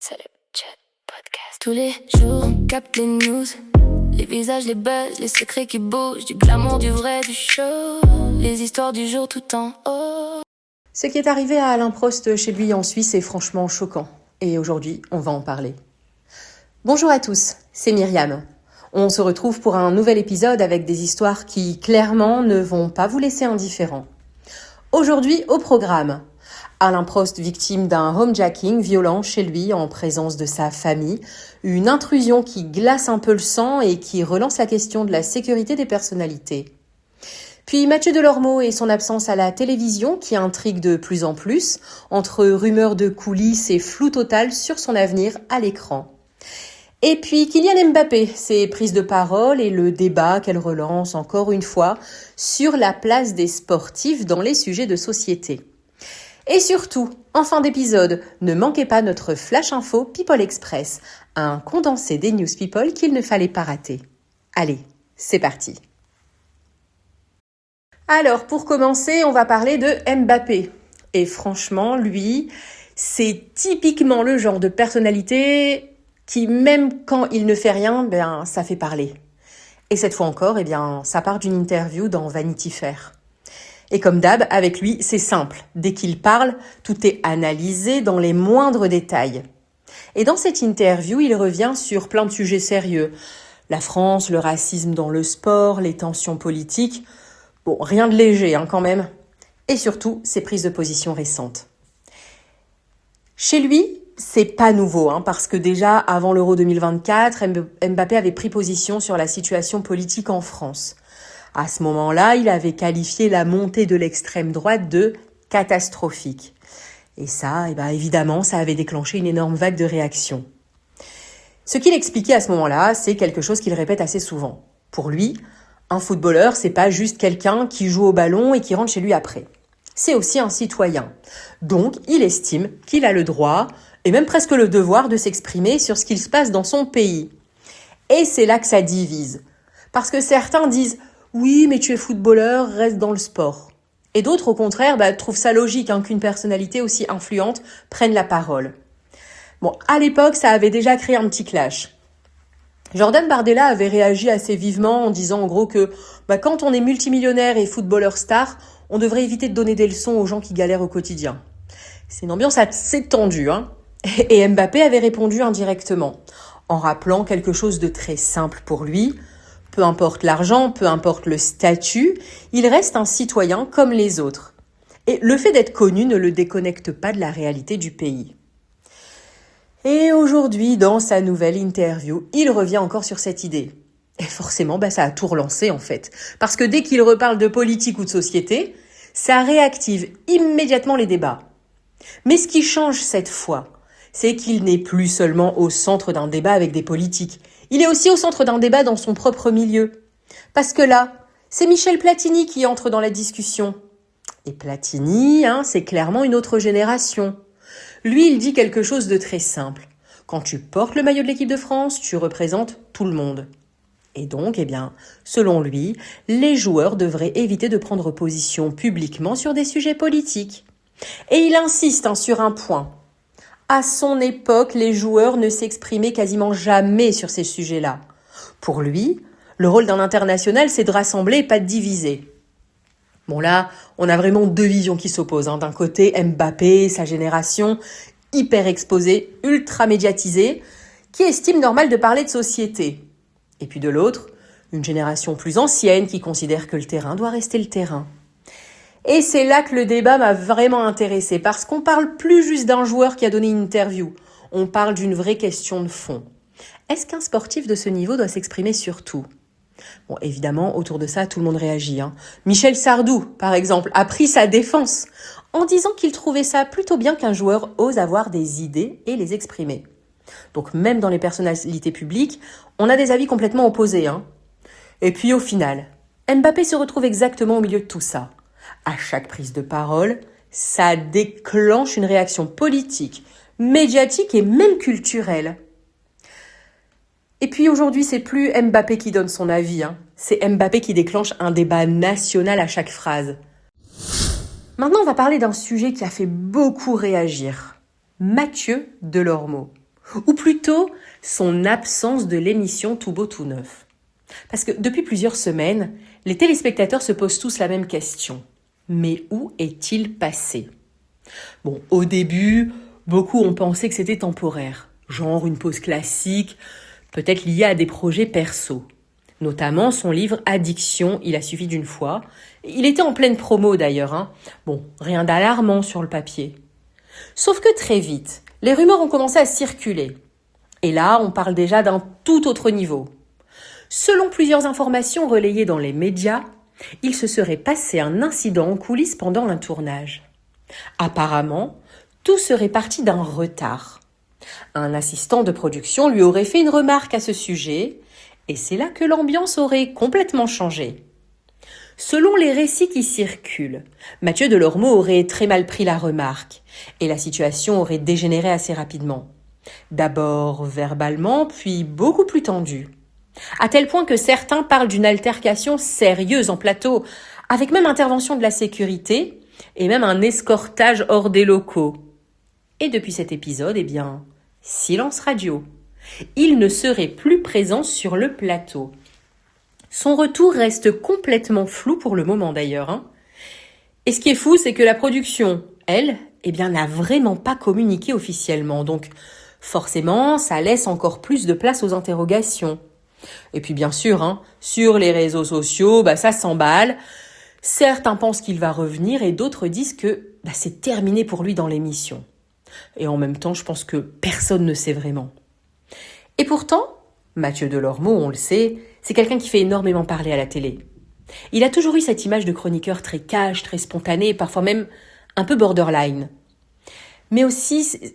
C'est le Chat Podcast. Tous les jours, on capte les news. Les visages, les buzz, les secrets qui bougent. Du glamour, du vrai, du show. Les histoires du jour tout en haut. Ce qui est arrivé à Alain Prost chez lui en Suisse est franchement choquant. Et aujourd'hui, on va en parler. Bonjour à tous, c'est Myriam. On se retrouve pour un nouvel épisode avec des histoires qui, clairement, ne vont pas vous laisser indifférents. Aujourd'hui, au programme, Alain Prost victime d'un homejacking violent chez lui en présence de sa famille, une intrusion qui glace un peu le sang et qui relance la question de la sécurité des personnalités. Puis Mathieu Delormeau et son absence à la télévision qui intrigue de plus en plus, entre rumeurs de coulisses et flou total sur son avenir à l'écran. Et puis Kylian Mbappé, ses prises de parole et le débat qu'elle relance encore une fois sur la place des sportifs dans les sujets de société. Et surtout, en fin d'épisode, ne manquez pas notre Flash Info People Express, un condensé des news people qu'il ne fallait pas rater. Allez, c'est parti. Alors, pour commencer, on va parler de Mbappé. Et franchement, lui, c'est typiquement le genre de personnalité qui, même quand il ne fait rien, ça fait parler. Et cette fois encore, ça part d'une interview dans Vanity Fair. Et comme d'hab, avec lui, c'est simple. Dès qu'il parle, tout est analysé dans les moindres détails. Et dans cette interview, il revient sur plein de sujets sérieux. La France, le racisme dans le sport, les tensions politiques. Bon, rien de léger quand même. Et surtout, ses prises de position récentes. Chez lui, c'est pas nouveau, parce que déjà, avant l'Euro 2024, Mbappé avait pris position sur la situation politique en France. À ce moment-là, il avait qualifié la montée de l'extrême droite de catastrophique. Et ça, évidemment, ça avait déclenché une énorme vague de réactions. Ce qu'il expliquait à ce moment-là, c'est quelque chose qu'il répète assez souvent. Pour lui, un footballeur, c'est pas juste quelqu'un qui joue au ballon et qui rentre chez lui après. C'est aussi un citoyen. Donc, il estime qu'il a le droit, et même presque le devoir, de s'exprimer sur ce qu'il se passe dans son pays. Et c'est là que ça divise. Parce que certains disent « Oui, mais tu es footballeur, reste dans le sport ». Et d'autres, au contraire, trouvent ça logique qu'une personnalité aussi influente prenne la parole. Bon, à l'époque, ça avait déjà créé un petit clash. Jordan Bardella avait réagi assez vivement en disant en gros que quand on est multimillionnaire et footballeur star, on devrait éviter de donner des leçons aux gens qui galèrent au quotidien. C'est une ambiance assez tendue, Et Mbappé avait répondu indirectement, en rappelant quelque chose de très simple pour lui. Peu importe l'argent, peu importe le statut, il reste un citoyen comme les autres. Et le fait d'être connu ne le déconnecte pas de la réalité du pays. Et aujourd'hui, dans sa nouvelle interview, il revient encore sur cette idée. Et forcément, ça a tout relancé en fait. Parce que dès qu'il reparle de politique ou de société, ça réactive immédiatement les débats. Mais ce qui change cette fois, c'est qu'il n'est plus seulement au centre d'un débat avec des politiques. Il est aussi au centre d'un débat dans son propre milieu. Parce que là, c'est Michel Platini qui entre dans la discussion. Et Platini, c'est clairement une autre génération. Lui, il dit quelque chose de très simple. Quand tu portes le maillot de l'équipe de France, tu représentes tout le monde. Et donc, selon lui, les joueurs devraient éviter de prendre position publiquement sur des sujets politiques. Et il insiste sur un point. À son époque, les joueurs ne s'exprimaient quasiment jamais sur ces sujets-là. Pour lui, le rôle d'un international, c'est de rassembler et pas de diviser. Bon là, on a vraiment deux visions qui s'opposent. D'un côté, Mbappé, sa génération, hyper exposée, ultra médiatisée, qui estime normal de parler de société. Et puis de l'autre, une génération plus ancienne qui considère que le terrain doit rester le terrain. Et c'est là que le débat m'a vraiment intéressée, parce qu'on parle plus juste d'un joueur qui a donné une interview. On parle d'une vraie question de fond. Est-ce qu'un sportif de ce niveau doit s'exprimer sur tout ? Bon, évidemment, autour de ça, tout le monde réagit. Michel Sardou, par exemple, a pris sa défense en disant qu'il trouvait ça plutôt bien qu'un joueur ose avoir des idées et les exprimer. Donc même dans les personnalités publiques, on a des avis complètement opposés. Et puis au final, Mbappé se retrouve exactement au milieu de tout ça. À chaque prise de parole, ça déclenche une réaction politique, médiatique et même culturelle. Et puis aujourd'hui, c'est plus Mbappé qui donne son avis, c'est Mbappé qui déclenche un débat national à chaque phrase. Maintenant, on va parler d'un sujet qui a fait beaucoup réagir. Mathieu Delormeau. Ou plutôt, son absence de l'émission Tout beau tout neuf. Parce que depuis plusieurs semaines, les téléspectateurs se posent tous la même question. Mais où est-il passé ? Bon, au début, beaucoup ont pensé que c'était temporaire, genre une pause classique, peut-être liée à des projets perso. Notamment son livre Addiction, il a suffi d'une fois. Il était en pleine promo d'ailleurs. Bon, rien d'alarmant sur le papier. Sauf que très vite, les rumeurs ont commencé à circuler. Et là, on parle déjà d'un tout autre niveau. Selon plusieurs informations relayées dans les médias, il se serait passé un incident en coulisses pendant un tournage. Apparemment, tout serait parti d'un retard. Un assistant de production lui aurait fait une remarque à ce sujet, et c'est là que l'ambiance aurait complètement changé. Selon les récits qui circulent, Mathieu Delormeau aurait très mal pris la remarque, et la situation aurait dégénéré assez rapidement. D'abord verbalement, puis beaucoup plus tendue. À tel point que certains parlent d'une altercation sérieuse en plateau, avec même intervention de la sécurité, et même un escortage hors des locaux. Et depuis cet épisode, silence radio. Il ne serait plus présent sur le plateau. Son retour reste complètement flou pour le moment d'ailleurs. Et ce qui est fou, c'est que la production, elle, n'a vraiment pas communiqué officiellement. Donc, forcément, ça laisse encore plus de place aux interrogations. Et puis bien sûr, sur les réseaux sociaux, ça s'emballe. Certains pensent qu'il va revenir et d'autres disent que c'est terminé pour lui dans l'émission. Et en même temps, je pense que personne ne sait vraiment. Et pourtant, Mathieu Delormeau, on le sait, c'est quelqu'un qui fait énormément parler à la télé. Il a toujours eu cette image de chroniqueur très cash, très spontané, parfois même un peu borderline. Mais aussi,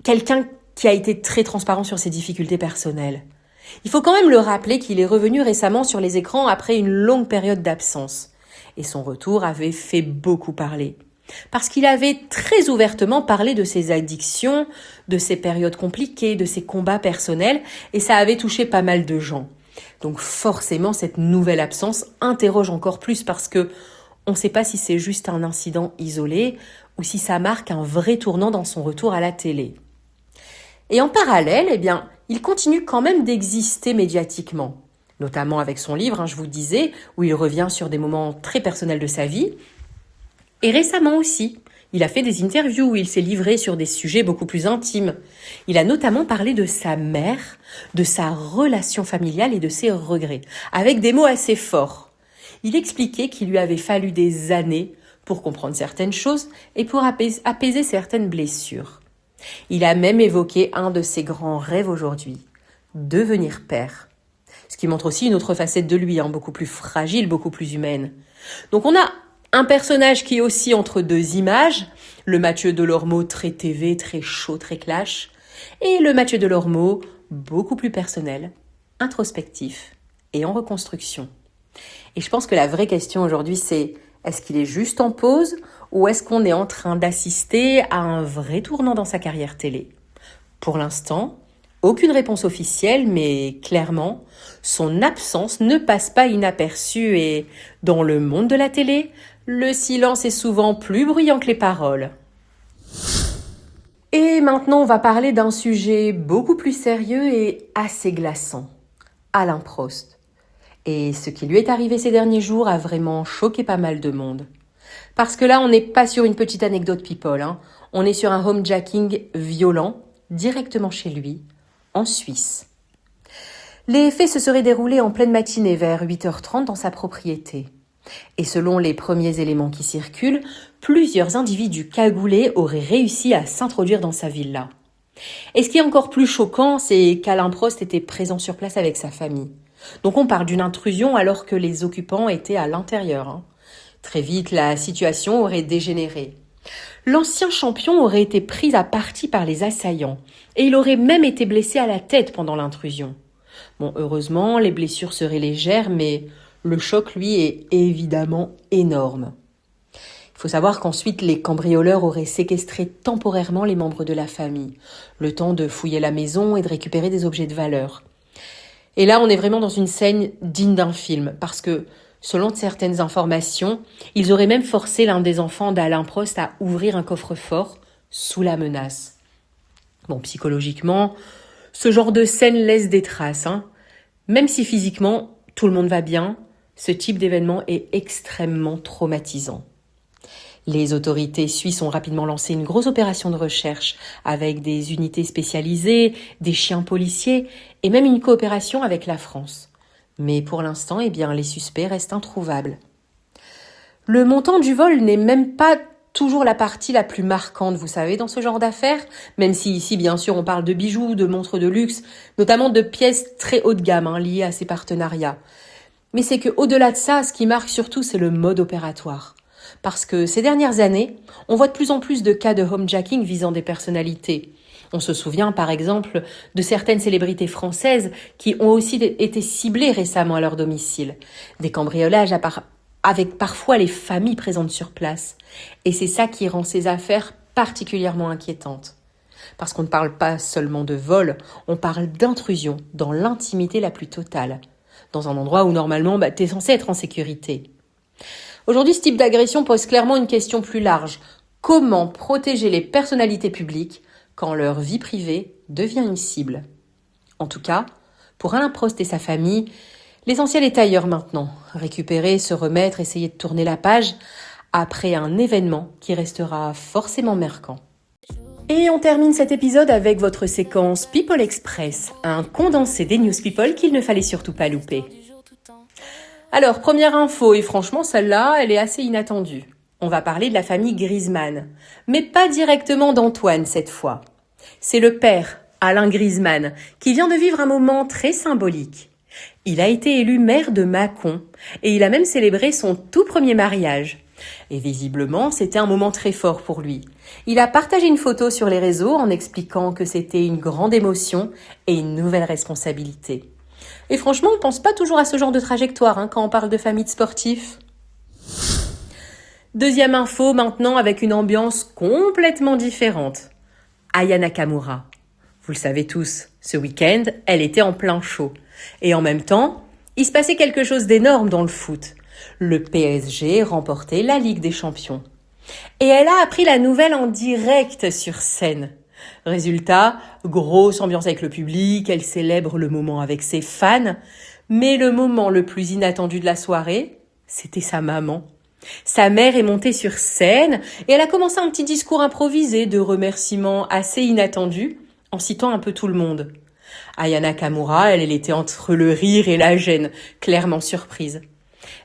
quelqu'un qui a été très transparent sur ses difficultés personnelles. Il faut quand même le rappeler qu'il est revenu récemment sur les écrans après une longue période d'absence. Et son retour avait fait beaucoup parler. Parce qu'il avait très ouvertement parlé de ses addictions, de ses périodes compliquées, de ses combats personnels, et ça avait touché pas mal de gens. Donc forcément, cette nouvelle absence interroge encore plus parce que on ne sait pas si c'est juste un incident isolé ou si ça marque un vrai tournant dans son retour à la télé. Et en parallèle, il continue quand même d'exister médiatiquement, notamment avec son livre, je vous disais, où il revient sur des moments très personnels de sa vie. Et récemment aussi, il a fait des interviews où il s'est livré sur des sujets beaucoup plus intimes. Il a notamment parlé de sa mère, de sa relation familiale et de ses regrets, avec des mots assez forts. Il expliquait qu'il lui avait fallu des années pour comprendre certaines choses et pour apaiser certaines blessures. Il a même évoqué un de ses grands rêves aujourd'hui, devenir père. Ce qui montre aussi une autre facette de lui, beaucoup plus fragile, beaucoup plus humaine. Donc on a un personnage qui est aussi entre deux images, le Mathieu Delormeau très TV, très chaud, très clash, et le Mathieu Delormeau beaucoup plus personnel, introspectif et en reconstruction. Et je pense que la vraie question aujourd'hui, c'est est-ce qu'il est juste en pause ou est-ce qu'on est en train d'assister à un vrai tournant dans sa carrière télé ? Pour l'instant, aucune réponse officielle, mais clairement, son absence ne passe pas inaperçue et dans le monde de la télé, le silence est souvent plus bruyant que les paroles. Et maintenant, on va parler d'un sujet beaucoup plus sérieux et assez glaçant. Alain Prost. Et ce qui lui est arrivé ces derniers jours a vraiment choqué pas mal de monde. Parce que là, on n'est pas sur une petite anecdote people, on est sur un homejacking violent, directement chez lui, en Suisse. Les faits se seraient déroulés en pleine matinée vers 8h30 dans sa propriété. Et selon les premiers éléments qui circulent, plusieurs individus cagoulés auraient réussi à s'introduire dans sa villa. Et ce qui est encore plus choquant, c'est qu'Alain Prost était présent sur place avec sa famille. Donc on parle d'une intrusion alors que les occupants étaient à l'intérieur. Très vite, la situation aurait dégénéré. L'ancien champion aurait été pris à partie par les assaillants et il aurait même été blessé à la tête pendant l'intrusion. Bon, heureusement, les blessures seraient légères, mais le choc, lui, est évidemment énorme. Il faut savoir qu'ensuite, les cambrioleurs auraient séquestré temporairement les membres de la famille, le temps de fouiller la maison et de récupérer des objets de valeur. Et là, on est vraiment dans une scène digne d'un film, parce que, selon certaines informations, ils auraient même forcé l'un des enfants d'Alain Prost à ouvrir un coffre-fort sous la menace. Bon, psychologiquement, ce genre de scène laisse des traces, hein. Même si physiquement, tout le monde va bien, ce type d'événement est extrêmement traumatisant. Les autorités suisses ont rapidement lancé une grosse opération de recherche avec des unités spécialisées, des chiens policiers et même une coopération avec la France. Mais pour l'instant, les suspects restent introuvables. Le montant du vol n'est même pas toujours la partie la plus marquante, vous savez, dans ce genre d'affaires, même si ici, bien sûr, on parle de bijoux, de montres de luxe, notamment de pièces très haut de gamme liées à ces partenariats. Mais c'est qu'au-delà de ça, ce qui marque surtout, c'est le mode opératoire. Parce que ces dernières années, on voit de plus en plus de cas de homejacking visant des personnalités. On se souvient par exemple de certaines célébrités françaises qui ont aussi été ciblées récemment à leur domicile. Des cambriolages avec parfois les familles présentes sur place. Et c'est ça qui rend ces affaires particulièrement inquiétantes. Parce qu'on ne parle pas seulement de vol, on parle d'intrusion dans l'intimité la plus totale. Dans un endroit où normalement t'es censé être en sécurité. Aujourd'hui, ce type d'agression pose clairement une question plus large. Comment protéger les personnalités publiques quand leur vie privée devient une cible ? En tout cas, pour Alain Prost et sa famille, l'essentiel est ailleurs maintenant. Récupérer, se remettre, essayer de tourner la page après un événement qui restera forcément marquant. Et on termine cet épisode avec votre séquence People Express, un condensé des News People qu'il ne fallait surtout pas louper. Alors, première info, et franchement, celle-là, elle est assez inattendue. On va parler de la famille Griezmann, mais pas directement d'Antoine cette fois. C'est le père, Alain Griezmann, qui vient de vivre un moment très symbolique. Il a été élu maire de Mâcon, et il a même célébré son tout premier mariage. Et visiblement, c'était un moment très fort pour lui. Il a partagé une photo sur les réseaux en expliquant que c'était une grande émotion et une nouvelle responsabilité. Et franchement, on ne pense pas toujours à ce genre de trajectoire quand on parle de famille de sportifs. Deuxième info maintenant avec une ambiance complètement différente. Aya Nakamura. Vous le savez tous, ce week-end, elle était en plein show. Et en même temps, il se passait quelque chose d'énorme dans le foot. Le PSG remportait la Ligue des Champions. Et elle a appris la nouvelle en direct sur scène. Résultat, grosse ambiance avec le public, elle célèbre le moment avec ses fans. Mais le moment le plus inattendu de la soirée, c'était sa maman. Sa mère est montée sur scène et elle a commencé un petit discours improvisé de remerciements assez inattendu en citant un peu tout le monde. Aya Nakamura, elle était entre le rire et la gêne, clairement surprise.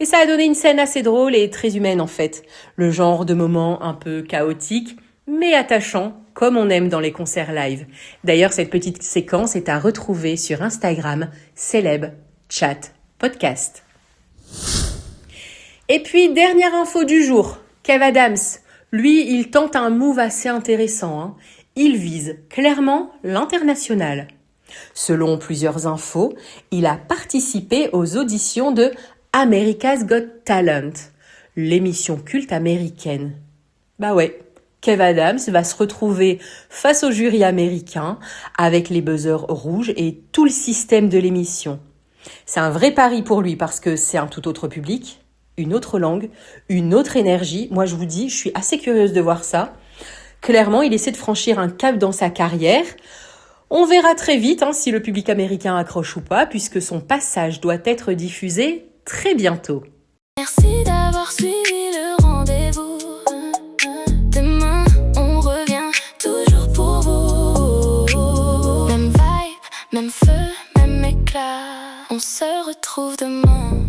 Et ça a donné une scène assez drôle et très humaine en fait. Le genre de moment un peu chaotique, mais attachant, comme on aime dans les concerts live. D'ailleurs, cette petite séquence est à retrouver sur Instagram, Célèbre Chat Podcast. Et puis, dernière info du jour, Kev Adams. Lui, il tente un move assez intéressant. Il vise clairement l'international. Selon plusieurs infos, il a participé aux auditions de America's Got Talent, l'émission culte américaine. Bah ouais, Kev Adams va se retrouver face au jury américain avec les buzzers rouges et tout le système de l'émission. C'est un vrai pari pour lui parce que c'est un tout autre public, une autre langue, une autre énergie. Moi, je vous dis, je suis assez curieuse de voir ça. Clairement, il essaie de franchir un cap dans sa carrière. On verra très vite si le public américain accroche ou pas, puisque son passage doit être diffusé très bientôt. Merci d'avoir suivi le rendez-vous. Demain, on revient toujours pour vous. Même vibe, même feu, même éclat. On se retrouve demain.